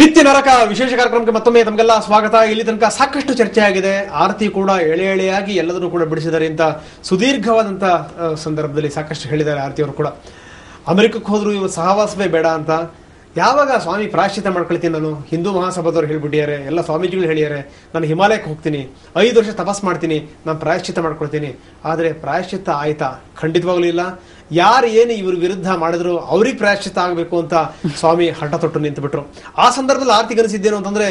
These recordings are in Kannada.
ನಿತ್ಯ ನರಕ ವಿಶೇಷ ಕಾರ್ಯಕ್ರಮಕ್ಕೆ ಮತ್ತೊಮ್ಮೆ ತಮಗೆಲ್ಲ ಸ್ವಾಗತ. ಇಲ್ಲಿ ತನಕ ಸಾಕಷ್ಟು ಚರ್ಚೆ ಆಗಿದೆ. ಆರತಿ ಕೂಡ ಎಳೆ ಎಳೆಯಾಗಿ ಎಲ್ಲದನ್ನು ಕೂಡ ಬಿಡಿಸಿದ್ದಾರೆ ಅಂತ ಸುದೀರ್ಘವಾದಂತ ಸಂದರ್ಭದಲ್ಲಿ ಸಾಕಷ್ಟು ಹೇಳಿದ್ದಾರೆ. ಆರತಿಯವರು ಕೂಡ ಅಮೆರಿಕಕ್ಕೆ ಹೋದ್ರು ಇವರು ಸಹವಾಸವೇ ಬೇಡ ಅಂತ. ಯಾವಾಗ ಸ್ವಾಮಿ ಪ್ರಾಯಶ್ಚಿತ್ತ ಮಾಡ್ಕೊಳ್ತೀನಿ, ನಾನು ಹಿಂದೂ ಮಹಾಸಭಾದವ್ರು ಹೇಳ್ಬಿಟ್ಟಿದ್ದಾರೆ, ಎಲ್ಲ ಸ್ವಾಮೀಜಿಗಳು ಹೇಳಿದ್ದಾರೆ, ನಾನು ಹಿಮಾಲಯಕ್ಕೆ ಹೋಗ್ತೀನಿ, 5 ವರ್ಷ ತಪಸ್ ಮಾಡ್ತೀನಿ, ನಾನು ಪ್ರಾಯಶ್ಚಿತ್ತ ಮಾಡ್ಕೊಳ್ತೀನಿ. ಆದರೆ ಪ್ರಾಯಶ್ಚಿತ್ತ ಆಯ್ತಾ? ಖಂಡಿತವಾಗ್ಲೂ ಇಲ್ಲ. ಯಾರು ಏನು ಇವ್ರ ವಿರುದ್ಧ ಮಾಡಿದ್ರು ಅವ್ರಿಗೆ ಪ್ರಾಯಶ್ಚಿತ್ತ ಆಗಬೇಕು ಅಂತ ಸ್ವಾಮಿ ಹಠ ತೊಟ್ಟು ನಿಂತುಬಿಟ್ರು. ಆ ಸಂದರ್ಭದಲ್ಲಿ ಆರ್ತಿ ಗನಿಸಿದ್ದೇನು ಅಂತಂದ್ರೆ,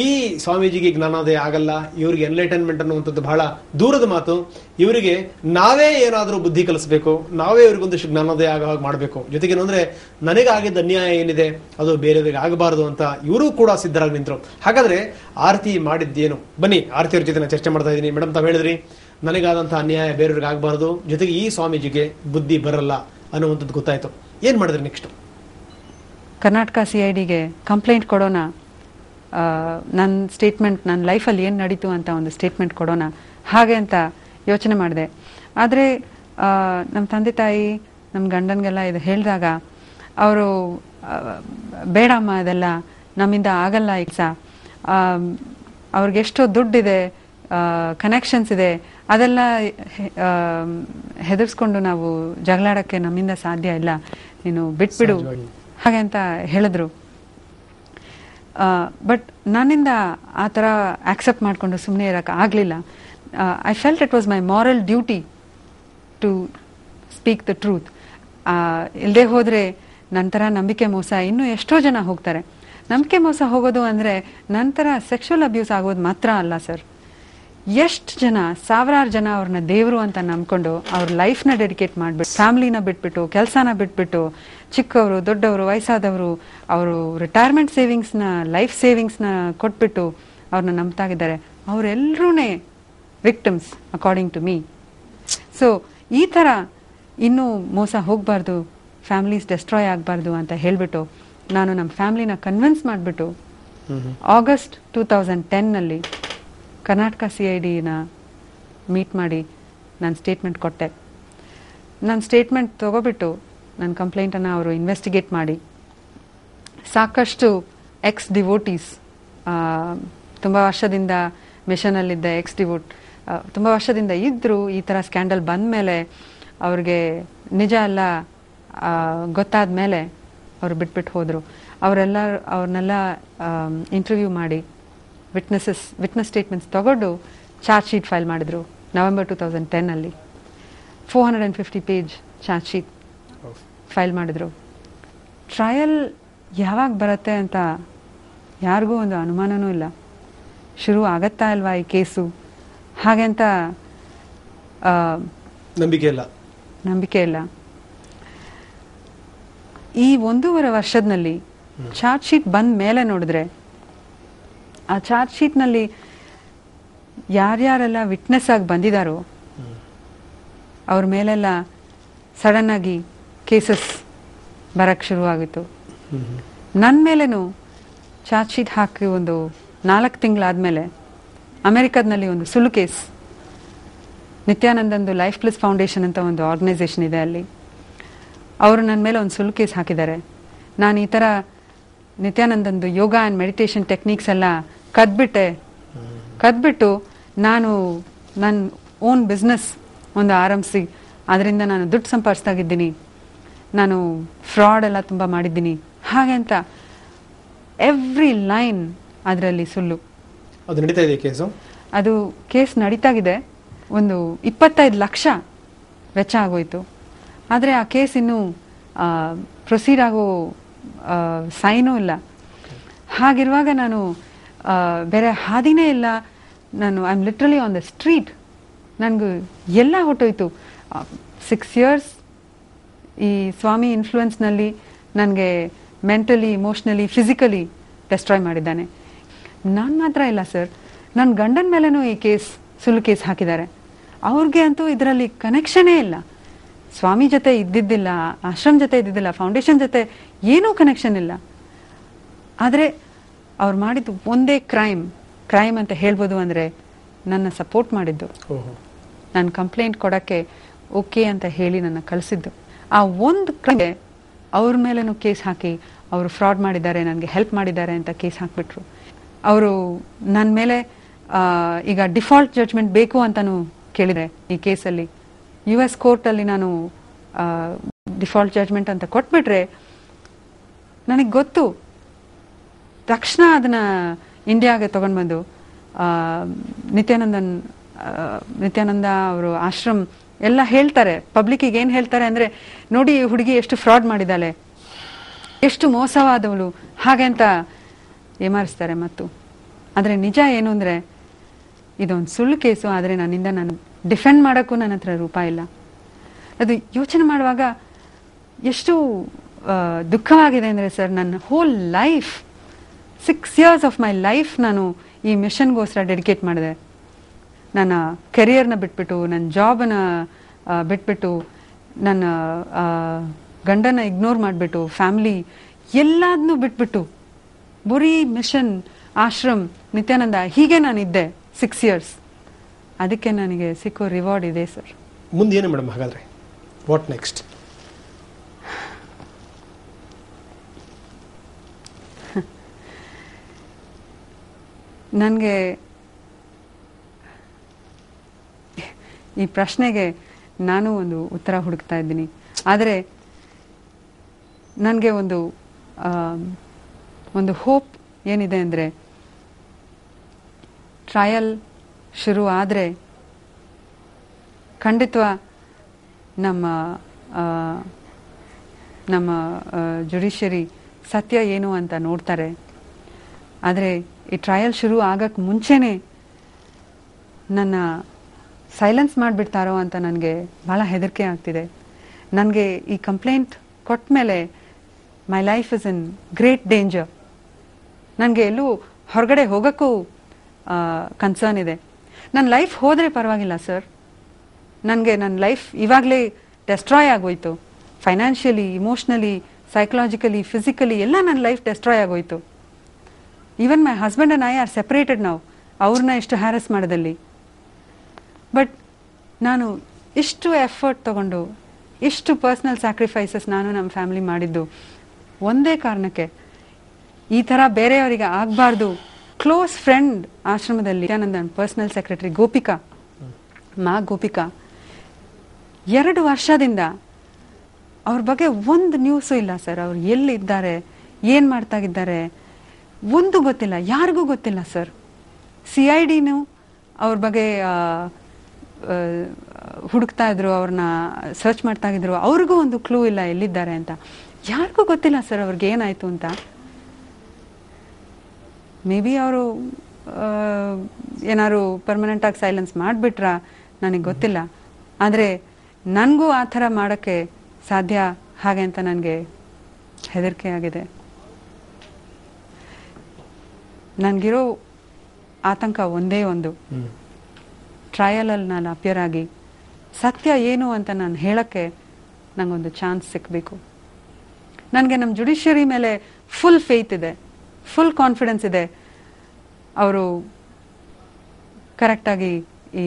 ಈ ಸ್ವಾಮೀಜಿಗೆ ಜ್ಞಾನೋದಯ ಆಗಲ್ಲ, ಇವರಿಗೆ ಎನ್ಲೈಟನ್ಮೆಂಟ್ ಅನ್ನುವಂಥದ್ದು ಬಹಳ ದೂರದ ಮಾತು. ಇವರಿಗೆ ನಾವೇ ಏನಾದರೂ ಬುದ್ಧಿ ಕಲಿಸ್ಬೇಕು, ನಾವೇ ಇವ್ರಿಗೊಂದಿಷ್ಟು ಜ್ಞಾನೋದಯ ಆಗೋ ಹಾಗೆ ಮಾಡಬೇಕು. ಜೊತೆಗೆ ಏನಂದ್ರೆ, ನನಗಾಗಿದ್ದ ಅನ್ಯಾಯ ಏನಿದೆ ಅದು ಬೇರೆಯವರಿಗೆ ಆಗಬಾರದು ಅಂತ ಇವರು ಕೂಡ ಸಿದ್ಧರಾಗಿ ನಿಂತರು. ಹಾಗಾದ್ರೆ ಆರತಿ ಮಾಡಿದ್ದೇನು? ಬನ್ನಿ ಆರತಿಯವ್ರ ಜೊತೆ ನಾನು ಚರ್ಚೆ ಮಾಡ್ತಾ ಇದ್ದೀನಿ. ಮೇಡಮ್, ತಾವು ಹೇಳಿದ್ರಿ ನನಗಾದಂತಹ ಅನ್ಯಾಯ ಬೇರೆಯವ್ರಿಗೆ ಆಗಬಾರದು, ಜೊತೆಗೆ ಈ ಸ್ವಾಮೀಜಿಗೆ ಬುದ್ಧಿ ಬರಲ್ಲ ಅನ್ನುವಂಥದ್ದು ಗೊತ್ತಾಯ್ತು. ಏನ್ ಮಾಡಿದ್ರಿ ನೆಕ್ಸ್ಟ್? ಕರ್ನಾಟಕ CIDಗೆ ಕಂಪ್ಲೇಂಟ್ ಕೊಡೋಣ, ನನ್ನ ಸ್ಟೇಟ್ಮೆಂಟ್, ನನ್ನ ಲೈಫಲ್ಲಿ ಏನು ನಡೀತು ಅಂತ ಒಂದು ಸ್ಟೇಟ್ಮೆಂಟ್ ಕೊಡೋಣ ಹಾಗೆ ಅಂತ ಯೋಚನೆ ಮಾಡಿದೆ. ಆದರೆ ನಮ್ಮ ತಂದೆ ತಾಯಿ, ನಮ್ಮ ಗಂಡನಿಗೆಲ್ಲ ಇದು ಹೇಳಿದಾಗ ಅವರು ಬೇಡಮ್ಮ, ಅದೆಲ್ಲ ನಮ್ಮಿಂದ ಆಗಲ್ಲ, ಈಗ ಅವ್ರಿಗೆಷ್ಟೋ ದುಡ್ಡಿದೆ, ಕನೆಕ್ಷನ್ಸ್ ಇದೆ, ಅದೆಲ್ಲ ಹೆದರ್ಸ್ಕೊಂಡು ನಾವು ಜಗಳಾಡೋಕ್ಕೆ ನಮ್ಮಿಂದ ಸಾಧ್ಯ ಇಲ್ಲ, ನೀನು ಬಿಟ್ಬಿಡು ಹಾಗೆ ಅಂತ ಹೇಳಿದ್ರು. ಬಟ್ ನನ್ನಿಂದ ಆ ಥರ ಆಕ್ಸೆಪ್ಟ್ ಮಾಡಿಕೊಂಡು ಸುಮ್ಮನೆ ಇರೋಕ್ಕೆ ಆಗಲಿಲ್ಲ. I felt it was my moral duty to speak the truth. ಇಲ್ಲದೆ ಹೋದರೆ ನಂತರ ನಂಬಿಕೆ ಮೋಸ ಇನ್ನೂ ಎಷ್ಟೋ ಜನ ಹೋಗ್ತಾರೆ. ನಂಬಿಕೆ ಮೋಸ ಹೋಗೋದು ಅಂದರೆ ನಂತರ ಸೆಕ್ಷುವಲ್ ಅಬ್ಯೂಸ್ ಆಗೋದು ಮಾತ್ರ ಅಲ್ಲ ಸರ್. ಎಷ್ಟು ಜನ, ಸಾವಿರಾರು ಜನ ಅವ್ರನ್ನ ದೇವರು ಅಂತ ನಂಬ್ಕೊಂಡು ಅವ್ರ ಲೈಫ್ನ ಡೆಡಿಕೇಟ್ ಮಾಡಿಬಿಟ್ಟು, ಫ್ಯಾಮ್ಲಿನ ಬಿಟ್ಬಿಟ್ಟು, ಕೆಲಸನ ಬಿಟ್ಬಿಟ್ಟು, ಚಿಕ್ಕವರು ದೊಡ್ಡವರು ವಯಸ್ಸಾದವರು ಅವರು ರಿಟೈರ್ಮೆಂಟ್ ಸೇವಿಂಗ್ಸ್ನ, ಲೈಫ್ ಸೇವಿಂಗ್ಸ್ನ ಕೊಟ್ಬಿಟ್ಟು ಅವ್ರನ್ನ ನಂಬ್ತಾಗಿದ್ದಾರೆ. ಅವರೆಲ್ಲರೂ victims according to me. So ಈ ಥರ ಇನ್ನೂ ಮೋಸ ಹೋಗಬಾರ್ದು, ಫ್ಯಾಮ್ಲೀಸ್ ಡೆಸ್ಟ್ರಾಯ್ ಆಗಬಾರ್ದು ಅಂತ ಹೇಳಿಬಿಟ್ಟು ನಾನು ನಮ್ಮ ಫ್ಯಾಮ್ಲಿನ ಕನ್ವಿನ್ಸ್ ಮಾಡಿಬಿಟ್ಟು ಆಗಸ್ಟ್ 2010ನಲ್ಲಿ ಕರ್ನಾಟಕ CIDನ ಮೀಟ್ ಮಾಡಿ ನಾನು ಸ್ಟೇಟ್ಮೆಂಟ್ ಕೊಟ್ಟೆ. ನನ್ನ ಸ್ಟೇಟ್ಮೆಂಟ್ ತೊಗೊಬಿಟ್ಟು ನನ್ನ ಕಂಪ್ಲೇಂಟನ್ನು ಅವರು ಇನ್ವೆಸ್ಟಿಗೇಟ್ ಮಾಡಿ ಸಾಕಷ್ಟು ಎಕ್ಸ್ ಡಿವೋಟೀಸ್, ತುಂಬ ವರ್ಷದಿಂದ ಮಿಷನಲ್ಲಿದ್ದ ಎಕ್ಸ್ ಡಿವೋಟ್, ತುಂಬ ವರ್ಷದಿಂದ ಇದ್ದರು. ಈ ಥರ ಸ್ಕ್ಯಾಂಡಲ್ ಬಂದ ಮೇಲೆ ಅವ್ರಿಗೆ ನಿಜ ಎಲ್ಲ ಗೊತ್ತಾದ ಮೇಲೆ ಅವರು ಬಿಟ್ಬಿಟ್ಟು ಹೋದರು. ಅವ್ರನ್ನೆಲ್ಲ ಇಂಟರ್ವ್ಯೂ ಮಾಡಿ ವಿಟ್ನೆಸ್ ಸ್ಟೇಟ್ಮೆಂಟ್ಸ್ ತಗೊಂಡು ಚಾರ್ಜ್ ಶೀಟ್ ಫೈಲ್ ಮಾಡಿದರು ನವೆಂಬರ್ 2010ನಲ್ಲಿ. 450 ಪೇಜ್ ಚಾರ್ಜ್ ಶೀಟ್ ಫೈಲ್ ಮಾಡಿದರು. ಟ್ರಯಲ್ ಯಾವಾಗ ಬರುತ್ತೆ ಅಂತ ಯಾರಿಗೂ ಒಂದು ಅನುಮಾನನೂ ಇಲ್ಲ. ಶುರು ಆಗತ್ತಾ ಇಲ್ವಾ ಈ ಕೇಸು ಹಾಗೆ ಅಂತ ನಂಬಿಕೆ ಇಲ್ಲ. ಈ 1.5 ವರ್ಷದಲ್ಲಿ ಚಾರ್ಜ್ ಶೀಟ್ ಬಂದ ಮೇಲೆ ನೋಡಿದ್ರೆ, ಆ ಚಾರ್ಜ್ ಶೀಟ್ನಲ್ಲಿ ಯಾರ್ಯಾರೆಲ್ಲ ವಿಟ್ನೆಸ್ ಆಗಿ ಬಂದಿದ್ದಾರೋ ಅವ್ರ ಮೇಲೆಲ್ಲ ಸಡನ್ ಆಗಿ ಕೇಸಸ್ ಬರಕ್ಕೆ ಶುರುವಾಗಿತ್ತು. ನನ್ನ ಮೇಲೇನು ಚಾರ್ಜ್ ಶೀಟ್ ಹಾಕಿ ಒಂದು 4 ತಿಂಗಳಾದಮೇಲೆ ಅಮೆರಿಕದಲ್ಲಿ ಒಂದು ಸುಳ್ಳು ಕೇಸ್, ನಿತ್ಯಾನಂದಂದು ಲೈಫ್ ಪ್ಲಸ್ ಫೌಂಡೇಶನ್ ಅಂತ ಒಂದು ಆರ್ಗನೈಸೇಷನ್ ಇದೆ, ಅಲ್ಲಿ ಅವರು ನನ್ನ ಮೇಲೆ ಒಂದು ಸುಳ್ಳು ಕೇಸ್ ಹಾಕಿದ್ದಾರೆ. ನಾನು ಈ ಥರ ನಿತ್ಯಾನಂದಂದು ಯೋಗ ಆ್ಯಂಡ್ ಮೆಡಿಟೇಷನ್ ಟೆಕ್ನಿಕ್ಸ್ ಎಲ್ಲ ಕದ್ಬಿಟ್ಟು ನಾನು ನನ್ನ ಓನ್ ಬಿಸ್ನೆಸ್ ಒಂದು ಆರಂಭಿಸಿ ಅದರಿಂದ ನಾನು ದುಡ್ಡು ಸಂಪಾದಿಸ್ತಾಗಿದ್ದೀನಿ, ನಾನು ಫ್ರಾಡ್ ಎಲ್ಲ ತುಂಬ ಮಾಡಿದ್ದೀನಿ ಹಾಗೆ ಅಂತ ಎವ್ರಿ ಲೈನ್ ಅದರಲ್ಲಿ ಸುಳ್ಳು. ಅದು ನಡೀತಾ ಇದೆ ಕೇಸು? ಅದು ಕೇಸ್ ನಡೀತಾಗಿದೆ. ಒಂದು 25 ಲಕ್ಷ ವೆಚ್ಚ ಆಗೋಯ್ತು. ಆದರೆ ಆ ಕೇಸ್ ಇನ್ನೂ ಪ್ರೊಸೀಡ್ ಆಗೋ ಸೈನೂ ಇಲ್ಲ. ಹಾಗಿರುವಾಗ ನಾನು ಬೇರೆ ಹಾದಿನೇ ಇಲ್ಲ. ನಾನು I am literally on the street. ನನಗೂ ಎಲ್ಲ ಹೊಟ್ಟೋಯ್ತು. 6 ಇಯರ್ಸ್ ಈ ಸ್ವಾಮಿ ಇನ್ಫ್ಲೂಯೆನ್ಸ್ನಲ್ಲಿ ನನಗೆ ಮೆಂಟಲಿ, ಇಮೋಷ್ನಲಿ, ಫಿಸಿಕಲಿ ಡೆಸ್ಟ್ರಾಯ್ ಮಾಡಿದ್ದಾನೆ. ನಾನು ಮಾತ್ರ ಇಲ್ಲ ಸರ್, ನನ್ನ ಗಂಡನ ಮೇಲೇನೂ ಈ ಕೇಸ್, ಸುಳ್ಳು ಕೇಸ್ ಹಾಕಿದ್ದಾರೆ. ಅವ್ರಿಗೆ ಅಂತೂ ಇದರಲ್ಲಿ ಕನೆಕ್ಷನೇ ಇಲ್ಲ. ಸ್ವಾಮಿ ಜೊತೆ ಇದ್ದಿದ್ದಿಲ್ಲ, ಆಶ್ರಮ ಜೊತೆ ಇದ್ದಿದ್ದಿಲ್ಲ, ಫೌಂಡೇಶನ್ ಜೊತೆ ಏನೂ ಕನೆಕ್ಷನ್ ಇಲ್ಲ. ಆದರೆ ಅವ್ರು ಮಾಡಿದ್ದು ಒಂದೇ ಕ್ರೈಮ್ ಅಂತ ಹೇಳ್ಬೋದು. ಅಂದರೆ ನನ್ನ ಸಪೋರ್ಟ್ ಮಾಡಿದ್ದು, ನನ್ನ ಕಂಪ್ಲೇಂಟ್ ಕೊಡೋಕ್ಕೆ ಓಕೆ ಅಂತ ಹೇಳಿ ನನ್ನ ಕಳಿಸಿದ್ದು. ಆ ಒಂದು ಕ್ರೈಮ್ಗೆ ಅವ್ರ ಮೇಲೇನೂ ಕೇಸ್ ಹಾಕಿ ಅವರು ಫ್ರಾಡ್ ಮಾಡಿದ್ದಾರೆ, ನನಗೆ ಹೆಲ್ಪ್ ಮಾಡಿದ್ದಾರೆ ಅಂತ ಕೇಸ್ ಹಾಕ್ಬಿಟ್ರು. ಅವರು ನನ್ನ ಮೇಲೆ ಈಗ ಡಿಫಾಲ್ಟ್ ಜಡ್ಜ್ಮೆಂಟ್ ಬೇಕು ಅಂತಲೂ ಕೇಳಿದೆ. ಈ ಕೇಸಲ್ಲಿ US ಕೋರ್ಟಲ್ಲಿ ನಾನು ಡಿಫಾಲ್ಟ್ ಜಡ್ಜ್ಮೆಂಟ್ ಅಂತ ಕೊಟ್ಬಿಟ್ರೆ ನನಗೆ ಗೊತ್ತು, ತಕ್ಷಣ ಅದನ್ನ ಇಂಡಿಯಾಗೆ ತಗೊಂಡು ಬಂದು ನಿತ್ಯಾನಂದ ಅವರು ಆಶ್ರಮ್ ಎಲ್ಲ ಹೇಳ್ತಾರೆ, ಪಬ್ಲಿಕ್ಕಿಗೆ ಏನು ಹೇಳ್ತಾರೆ ಅಂದರೆ, ನೋಡಿ ಈ ಹುಡುಗಿ ಎಷ್ಟು ಫ್ರಾಡ್ ಮಾಡಿದ್ದಾಳೆ, ಎಷ್ಟು ಮೋಸವಾದವಳು, ಹಾಗೆ ಅಂತ ಏಮಾರಿಸ್ತಾರೆ. ಮತ್ತು ಆದರೆ ನಿಜ ಏನು ಅಂದರೆ ಇದೊಂದು ಸುಳ್ಳು ಕೇಸು. ಆದರೆ ನನ್ನಿಂದ ನಾನು ಡಿಫೆಂಡ್ ಮಾಡೋಕ್ಕೂ ನನ್ನ ಹತ್ರ ರೂಪಾಯಿ ಇಲ್ಲ. ಅದು ಯೋಚನೆ ಮಾಡುವಾಗ ಎಷ್ಟು ದುಃಖವಾಗಿದೆ ಅಂದರೆ ಸರ್, ನನ್ನ whole life 6 years of my life ನಾನು ಈ ಮಿಷನ್ಗೋಸ್ಕರ ಡೆಡಿಕೇಟ್ ಮಾಡಿದೆ. ನನ್ನ ಕೆರಿಯರ್ನ ಬಿಟ್ಬಿಟ್ಟು, ನನ್ನ ಜಾಬನ್ನ ಬಿಟ್ಬಿಟ್ಟು, ನನ್ನ ಗಂಡನ ಇಗ್ನೋರ್ ಮಾಡಿಬಿಟ್ಟು, ಫ್ಯಾಮಿಲಿ ಎಲ್ಲದನ್ನೂ ಬಿಟ್ಬಿಟ್ಟು ಬರೀ ಮಿಷನ್, ಆಶ್ರಮ್, ನಿತ್ಯಾನಂದ ಹೀಗೆ ನಾನಿದ್ದೆ 6 years. ಅದಕ್ಕೆ ನನಗೆ ಸಿಕ್ಕೋ ರಿವಾರ್ಡ್ ಇದೆ ಸರ್. ಮುಂದೆ ಏನು ಮೇಡಮ್ ಹಾಗಾದರೆ, ವಾಟ್ ನೆಕ್ಸ್ಟ್? ನನಗೆ ಈ ಪ್ರಶ್ನೆಗೆ ನಾನು ಒಂದು ಉತ್ತರ ಹುಡುಕ್ತಾ ಇದ್ದೀನಿ. ಆದರೆ ನನಗೆ ಒಂದು ಹೋಪ್ ಏನಿದೆ ಅಂದರೆ, ಟ್ರಯಲ್ ಶುರು ಆದರೆ ಖಂಡಿತ ನಮ್ಮ ಜುಡಿಷಿಯರಿ ಸತ್ಯ ಏನು ಅಂತ ನೋಡ್ತಾರೆ. ಆದರೆ ಈ ಟ್ರಯಲ್ ಶುರು ಆಗಕ್ಕೆ ಮುಂಚೆನೇ ನನ್ನ ಸೈಲೆನ್ಸ್ ಮಾಡಿಬಿಡ್ತಾರೋ ಅಂತ ನನಗೆ ಭಾಳ ಹೆದರಿಕೆ ಆಗ್ತಿದೆ. ನನಗೆ ಈ ಕಂಪ್ಲೇಂಟ್ ಕೊಟ್ಟ ಮೇಲೆ my life is in great danger. ನನಗೆ ಎಲ್ಲೂ ಹೊರಗಡೆ ಹೋಗೋಕ್ಕೂ ಕನ್ಸರ್ನ್ ಇದೆ. ನನ್ನ ಲೈಫ್ ಹೋದರೆ ಪರವಾಗಿಲ್ಲ ಸರ್, ನನಗೆ ನನ್ನ ಲೈಫ್ ಇವಾಗಲೇ ಡೆಸ್ಟ್ರಾಯ್ ಆಗೋಯ್ತು. ಫೈನಾನ್ಷಿಯಲಿ, ಇಮೋಷ್ನಲಿ, ಸೈಕಲಾಜಿಕಲಿ, ಫಿಸಿಕಲಿ ಎಲ್ಲ ನನ್ನ ಲೈಫ್ ಡೆಸ್ಟ್ರಾಯ್ ಆಗೋಯ್ತು. Even my husband and I R separated ನಾವು, ಅವ್ರನ್ನ ಇಷ್ಟು ಹ್ಯಾರಸ್ ಮಾಡೋದಲ್ಲಿ. ಬಟ್ ನಾನು ಇಷ್ಟು ಎಫರ್ಟ್ ತಗೊಂಡು, ಇಷ್ಟು ಪರ್ಸ್ನಲ್ ಸ್ಯಾಕ್ರಿಫೈಸಸ್ ನಾನು ನಮ್ಮ ಫ್ಯಾಮಿಲಿ ಮಾಡಿದ್ದು ಒಂದೇ ಕಾರಣಕ್ಕೆ, ಈ ಥರ ಬೇರೆಯವರಿಗೆ ಆಗಬಾರ್ದು. ಕ್ಲೋಸ್ ಫ್ರೆಂಡ್ ಆಶ್ರಮದಲ್ಲಿ ನನ್ನ ಪರ್ಸ್ನಲ್ ಸೆಕ್ರೆಟರಿ ಗೋಪಿಕಾ 2 ವರ್ಷದಿಂದ ಅವ್ರ ಬಗ್ಗೆ ಒಂದು ನ್ಯೂಸು ಇಲ್ಲ ಸರ್. ಅವ್ರು ಎಲ್ಲಿದ್ದಾರೆ, ಏನು ಮಾಡ್ತಾಗಿದ್ದಾರೆ ಒಂದು ಗೊತ್ತಿಲ್ಲ, ಯಾರಿಗೂ ಗೊತ್ತಿಲ್ಲ ಸರ್. CIDನೂ ಅವ್ರ ಬಗ್ಗೆ ಹುಡುಕ್ತಾ ಇದ್ರು, ಅವ್ರನ್ನ ಸರ್ಚ್ ಮಾಡ್ತಾ ಇದ್ರು, ಅವ್ರಿಗೂ ಒಂದು ಕ್ಲೂ ಇಲ್ಲ ಎಲ್ಲಿದ್ದಾರೆ ಅಂತ. ಯಾರಿಗೂ ಗೊತ್ತಿಲ್ಲ ಸರ್ ಅವ್ರಿಗೆ ಏನಾಯ್ತು ಅಂತ. ಮೇ ಬಿ ಅವರು ಏನಾದ್ರು ಪರ್ಮನೆಂಟಾಗಿ ಸೈಲೆನ್ಸ್ ಮಾಡಿಬಿಟ್ರ ನನಗೆ ಗೊತ್ತಿಲ್ಲ. ಆದರೆ ನನಗೂ ಆ ಥರ ಮಾಡೋಕ್ಕೆ ಸಾಧ್ಯ ಹಾಗೆ ಅಂತ ನನಗೆ ಹೆದರಿಕೆ ಆಗಿದೆ. ನನಗಿರೋ ಆತಂಕ ಒಂದೇ ಒಂದು, ಟ್ರಯಲಲ್ಲಿ ನಾನು ಅಪಿಯರ್ ಆಗಿ ಸತ್ಯ ಏನು ಅಂತ ನಾನು ಹೇಳೋಕ್ಕೆ ನನಗೊಂದು ಚಾನ್ಸ್ ಸಿಕ್ಕಬೇಕು. ನನಗೆ ನಮ್ಮ ಜುಡಿಷಿಯರಿ ಮೇಲೆ ಫುಲ್ ಫೇತ್ ಇದೆ, ಫುಲ್ ಕಾನ್ಫಿಡೆನ್ಸ್ ಇದೆ, ಅವರು ಕರೆಕ್ಟಾಗಿ ಈ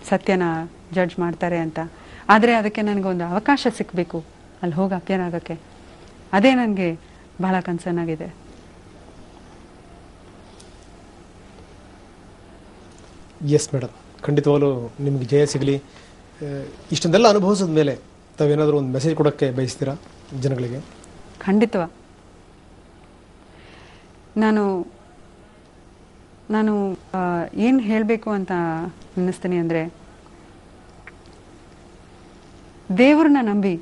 ಸತ್ಯನ ಜಡ್ಜ್ ಮಾಡ್ತಾರೆ ಅಂತ. ಆದರೆ ಅದಕ್ಕೆ ನನಗೊಂದು ಅವಕಾಶ ಸಿಕ್ಕಬೇಕು ಅಲ್ಲಿ ಹೋಗಿ ಅಪಿಯರ್ ಆಗೋಕ್ಕೆ. ಅದೇ ನನಗೆ ಬಹಳ ಕನ್ಸರ್ನ್ ಆಗಿದೆ. ಎಸ್ ಮೇಡಮ್, ಖಂಡಿತವಾಗಲೂ ನಿಮಗೆ ಜಯ ಸಿಗಲಿ. ಇಷ್ಟೊಂದೆಲ್ಲ ಅನುಭವಿಸಿದ ಮೇಲೆ ತಾವೇನಾದರೂ ಒಂದು ಮೆಸೇಜ್ ಕೊಡೋಕ್ಕೆ ಬಯಸ್ತೀರಾ ಜನಗಳಿಗೆ? ಖಂಡಿತವ. ನಾನು ಏನು ಹೇಳಬೇಕು ಅಂತ ಅನ್ನಿಸ್ತೀನಿ ಅಂದರೆ, ದೇವ್ರನ್ನ ನಂಬಿ,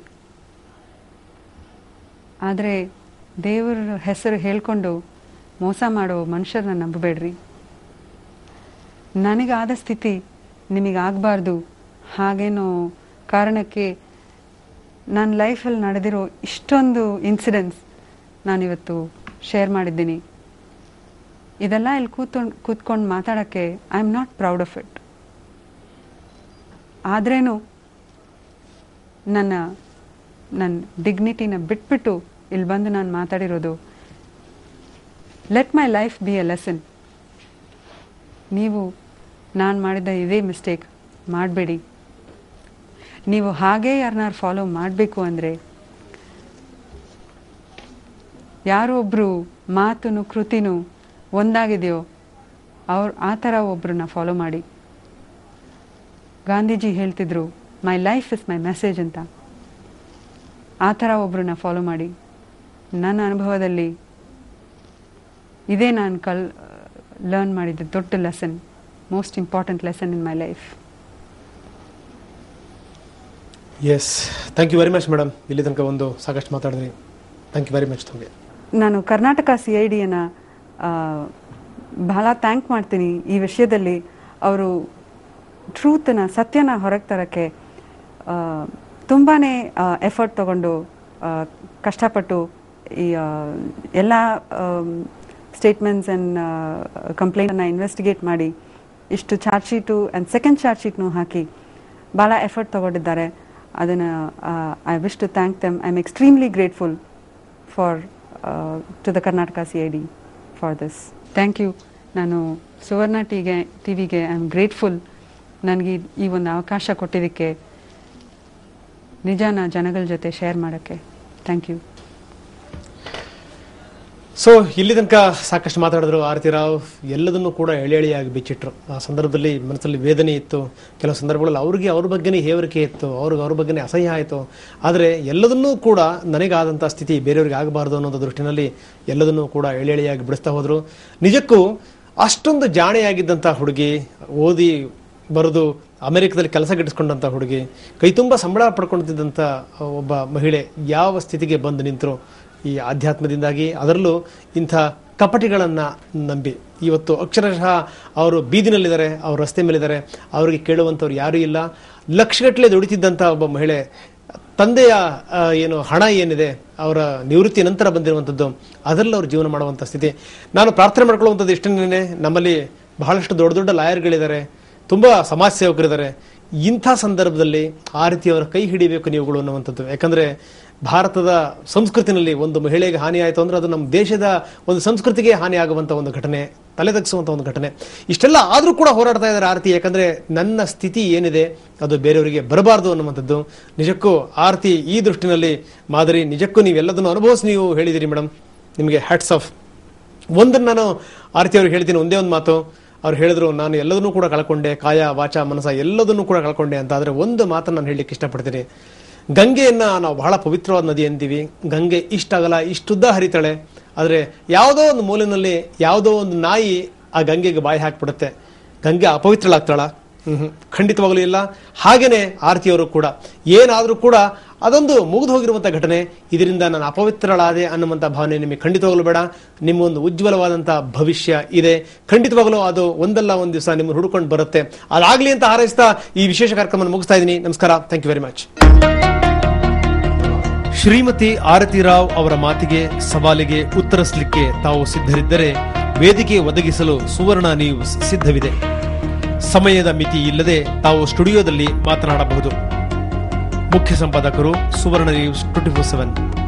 ಆದರೆ ದೇವ್ರ ಹೆಸರು ಹೇಳ್ಕೊಂಡು ಮೋಸ ಮಾಡೋ ಮನುಷ್ಯರನ್ನ ನಂಬಬೇಡ್ರಿ. ನನಗಾದ ಸ್ಥಿತಿ ನಿಮಗಾಗಬಾರ್ದು ಹಾಗೇನೋ ಕಾರಣಕ್ಕೆ ನನ್ನ ಲೈಫಲ್ಲಿ ನಡೆದಿರೋ ಇಷ್ಟೊಂದು ಇನ್ಸಿಡೆಂಟ್ಸ್ ನಾನಿವತ್ತು ಶೇರ್ ಮಾಡಿದ್ದೀನಿ. ಇದೆಲ್ಲ ಇಲ್ಲಿ ಕೂತ್ಕೊಂಡು ಮಾತಾಡೋಕ್ಕೆ I am not proud of it. ಆದ್ರೇನು ನನ್ನ ಡಿಗ್ನಿಟಿನ ಬಿಟ್ಬಿಟ್ಟು ಇಲ್ಲಿ ಬಂದು ನಾನು ಮಾತಾಡಿರೋದು, let my life be a lesson. ನೀವು ನಾನು ಮಾಡಿದ ಇದೇ ಮಿಸ್ಟೇಕ್ ಮಾಡಬೇಡಿ. ನೀವು ಹಾಗೇ ಯಾರನ್ನಾರು ಫಾಲೋ ಮಾಡಬೇಕು ಅಂದರೆ ಯಾರೊಬ್ರು ಮಾತುನು ಕೃತಿನೂ ಒಂದಾಗಿದೆಯೋ ಆ ಥರ ಒಬ್ರನ್ನ ಫಾಲೋ ಮಾಡಿ. ಗಾಂಧೀಜಿ ಹೇಳ್ತಿದ್ರು my life is my message ಅಂತ. ಆ ಥರ ಒಬ್ರನ್ನ ಫಾಲೋ ಮಾಡಿ. ನನ್ನ ಅನುಭವದಲ್ಲಿ ಇದೇ ನಾನು ಲರ್ನ್ ಮಾಡಿದ್ದೆ ದೊಡ್ಡ lesson, most important lesson in my life. Yes, thank you very much madam. ಇಲ್ಲಿ ತನಕ ಒಂದು ಸಾಕಷ್ಟು ಮಾತಾಡಿದ್ರಿ. ಥ್ಯಾಂಕ್ ಯು ವೆರಿ ಮಚ್ ತಮಗೆ. ನಾನು ಕರ್ನಾಟಕ CIDಯನ್ನು ಬಹಳ ಥ್ಯಾಂಕ್ ಮಾಡ್ತೀನಿ. ಈ ವಿಷಯದಲ್ಲಿ ಅವರು ಟ್ರೂತನ್ನ, ಸತ್ಯನ ಹೊರಗೆ ತರೋಕ್ಕೆ ತುಂಬಾ ಎಫರ್ಟ್ ತಗೊಂಡು ಕಷ್ಟಪಟ್ಟು ಈ ಎಲ್ಲ ಸ್ಟೇಟ್ಮೆಂಟ್ಸ್ ಆ್ಯಂಡ್ ಕಂಪ್ಲೇಂಟನ್ನು ಇನ್ವೆಸ್ಟಿಗೇಟ್ ಮಾಡಿ ಇಷ್ಟು charge sheet and second charge ಶೀಟ್ನು ಹಾಕಿ ಭಾಳ ಎಫರ್ಟ್ ತಗೊಂಡಿದ್ದಾರೆ. ಅದನ್ನು I wish to thank them. I am extremely grateful to the Karnataka CID for this. Thank you. ನಾನು ಸುವರ್ಣ ಟಿವಿಗೆ ಐ ಆಮ್ ಗ್ರೇಟ್ಫುಲ್. ನನಗೆ ಈ ಒಂದು ಅವಕಾಶ ಕೊಟ್ಟಿದ್ದಕ್ಕೆ, ನಿಜಾನ ಜನಗಳ ಜೊತೆ ಶೇರ್ ಮಾಡೋಕ್ಕೆ. Thank you. ಸೊ ಇಲ್ಲಿ ತನಕ ಸಾಕಷ್ಟು ಮಾತಾಡಿದ್ರು ಆರತಿ ರಾವ್. ಎಲ್ಲದನ್ನೂ ಕೂಡ ಎಳೆಯಾಗಿ ಬಿಚ್ಚಿಟ್ರು. ಆ ಸಂದರ್ಭದಲ್ಲಿ ಮನಸ್ಸಲ್ಲಿ ವೇದನೆ ಇತ್ತು. ಕೆಲವು ಸಂದರ್ಭಗಳಲ್ಲಿ ಅವ್ರ ಬಗ್ಗೆನೇ ಹೇವರಿಕೆ ಇತ್ತು, ಅವ್ರ ಬಗ್ಗೆನೇ ಅಸಹ್ಯ ಆಯಿತು. ಆದರೆ ಎಲ್ಲದನ್ನೂ ಕೂಡ ನನಗಾದಂಥ ಸ್ಥಿತಿ ಬೇರೆಯವ್ರಿಗೆ ಆಗಬಾರ್ದು ಅನ್ನೋದು ದೃಷ್ಟಿನಲ್ಲಿ ಎಲ್ಲದನ್ನೂ ಕೂಡ ಎಳೆಯಾಗಿ ಬಿಡಿಸ್ತಾ ಹೋದರು. ನಿಜಕ್ಕೂ ಅಷ್ಟೊಂದು ಜಾಣೆಯಾಗಿದ್ದಂಥ ಹುಡುಗಿ, ಓದಿ ಬರೆದು ಅಮೆರಿಕದಲ್ಲಿ ಕೆಲಸ ಗಿಟ್ಟಿಸ್ಕೊಂಡಂಥ ಹುಡುಗಿ, ಕೈ ತುಂಬ ಸಂಬಳ ಪಡ್ಕೊಳ್ತಿದ್ದಂಥ ಒಬ್ಬ ಮಹಿಳೆ ಯಾವ ಸ್ಥಿತಿಗೆ ಬಂದು ನಿಂತರು ಈ ಆಧ್ಯಾತ್ಮದಿಂದಾಗಿ. ಅದರಲ್ಲೂ ಇಂಥ ಕಪಟಿಗಳನ್ನು ನಂಬಿ ಇವತ್ತು ಅಕ್ಷರಶಃ ಅವರು ಬೀದಿನಲ್ಲಿದ್ದಾರೆ, ಅವರು ರಸ್ತೆ ಮೇಲಿದ್ದಾರೆ, ಅವರಿಗೆ ಕೇಳುವಂಥವ್ರು ಯಾರೂ ಇಲ್ಲ. ಲಕ್ಷಗಟ್ಟಲೆ ದುಡಿತಿದ್ದಂಥ ಒಬ್ಬ ಮಹಿಳೆ, ತಂದೆಯ ಹಣ ಏನಿದೆ ಅವರ ನಿವೃತ್ತಿ ನಂತರ ಬಂದಿರುವಂಥದ್ದು, ಅದರಲ್ಲಿ ಅವ್ರು ಜೀವನ ಮಾಡುವಂಥ ಸ್ಥಿತಿ. ನಾನು ಪ್ರಾರ್ಥನೆ ಮಾಡ್ಕೊಳ್ಳುವಂಥದ್ದು ಇಷ್ಟೇನೆ, ನಮ್ಮಲ್ಲಿ ಬಹಳಷ್ಟು ದೊಡ್ಡ ದೊಡ್ಡ ಲಾಯರ್ಗಳಿದ್ದಾರೆ, ತುಂಬ ಸಮಾಜ ಸೇವಕರಿದ್ದಾರೆ. ಇಂಥ ಸಂದರ್ಭದಲ್ಲಿ ಆ ರೀತಿಯವರ ಕೈ ಹಿಡಿಬೇಕು ನೀವುಗಳು ಅನ್ನುವಂಥದ್ದು. ಯಾಕಂದರೆ ಭಾರತದ ಸಂಸ್ಕೃತಿನಲ್ಲಿ ಒಂದು ಮಹಿಳೆಗೆ ಹಾನಿ ಆಯಿತು ಅಂದರೆ ಅದು ನಮ್ಮ ದೇಶದ ಒಂದು ಸಂಸ್ಕೃತಿಗೆ ಹಾನಿ ಆಗುವಂಥ ಒಂದು ಘಟನೆ, ತಲೆದಗ್ಸುವಂಥ ಒಂದು ಘಟನೆ. ಇಷ್ಟೆಲ್ಲ ಆದರೂ ಕೂಡ ಹೋರಾಡ್ತಾ ಇದ್ದಾರೆ ಆರತಿ. ಯಾಕಂದರೆ ನನ್ನ ಸ್ಥಿತಿ ಏನಿದೆ ಅದು ಬೇರೆಯವರಿಗೆ ಬರಬಾರ್ದು ಅನ್ನುವಂಥದ್ದು. ನಿಜಕ್ಕೂ ಆರತಿ ಈ ದೃಷ್ಟಿನಲ್ಲಿ ಮಾದರಿ. ನಿಜಕ್ಕೂ ನೀವೆಲ್ಲದನ್ನು ಅನುಭವಿಸಿ ನೀವು ಹೇಳಿದಿರಿ ಮೇಡಮ್, ನಿಮಗೆ ಹ್ಯಾಟ್ಸ್ ಆಫ್. ಒಂದನ್ನು ನಾನು ಆರತಿ ಅವ್ರಿಗೆ ಹೇಳ್ತೀನಿ, ಒಂದೇ ಒಂದು ಮಾತು. ಅವ್ರು ಹೇಳಿದ್ರು, ನಾನು ಎಲ್ಲದನ್ನೂ ಕೂಡ ಕಳ್ಕೊಂಡೆ, ಕಾಯ ವಾಚ ಮನಸ ಎಲ್ಲದನ್ನೂ ಕೂಡ ಕಳ್ಕೊಂಡೆ ಅಂತ. ಆದರೆ ಒಂದು ಮಾತನ್ನು ನಾನು ಹೇಳಲಿಕ್ಕೆ ಇಷ್ಟಪಡ್ತೀನಿ. ಗಂಗೆಯನ್ನು ನಾವು ಬಹಳ ಪವಿತ್ರವಾದ ನದಿ ಅಂತೀವಿ. ಗಂಗೆ ಇಷ್ಟಾಗಲ್ಲ, ಇಷ್ಟುದ್ದ ಹರಿತಾಳೆ. ಆದರೆ ಯಾವುದೋ ಒಂದು ಮೂಲೆಯಲ್ಲಿ ಯಾವುದೋ ಒಂದು ನಾಯಿ ಆ ಗಂಗೆಗೆ ಬಾಯಿ ಹಾಕಿಬಿಡುತ್ತೆ. ಗಂಗೆ ಅಪವಿತ್ರಳಾಗ್ತಾಳ? ಖಂಡಿತವಾಗಲೂ ಇಲ್ಲ. ಹಾಗೇನೆ ಆರತಿಯವರು ಕೂಡ ಏನಾದರೂ ಕೂಡ ಅದೊಂದು ಮುಗಿದು ಹೋಗಿರುವಂಥ ಘಟನೆ. ಇದರಿಂದ ನಾನು ಅಪವಿತ್ರಳಾದೆ ಅನ್ನುವಂಥ ಭಾವನೆ ನಿಮಗೆ ಖಂಡಿತವಾಗಲೂ ಬೇಡ. ನಿಮ್ಮೊಂದು ಉಜ್ವಲವಾದಂಥ ಭವಿಷ್ಯ ಇದೆ. ಖಂಡಿತವಾಗಲೂ ಅದು ಒಂದಲ್ಲ ಒಂದು ದಿವಸ ನಿಮ್ಮನ್ನು ಹುಡುಕೊಂಡು ಬರುತ್ತೆ. ಅದಾಗಲಿ ಅಂತ ಹಾರೈಸ್ತಾ ಈ ವಿಶೇಷ ಕಾರ್ಯಕ್ರಮ ಮುಗಿಸ್ತಾ ಇದ್ದೀನಿ. ನಮಸ್ಕಾರ. Thank you very much. Shrimati Aarti Rao ಅವರ ಮಾತಿಗೆ, ಸವಾಲಿಗೆ ಉತ್ತರಿಸಲಿಕ್ಕೆ ತಾವು ಸಿದ್ಧರಿದ್ದರೆ ವೇದಿಕೆ ಒದಗಿಸಲು ಸುವರ್ಣ ನ್ಯೂಸ್ ಸಿದ್ಧವಿದೆ. ಸಮಯದ ಮಿತಿ ಇಲ್ಲದೆ ತಾವು ಸ್ಟುಡಿಯೋದಲ್ಲಿ ಮಾತನಾಡಬಹುದು. ಮುಖ್ಯ ಸಂಪಾದಕರು ಸುವರ್ಣ ನ್ಯೂಸ್ 24/7.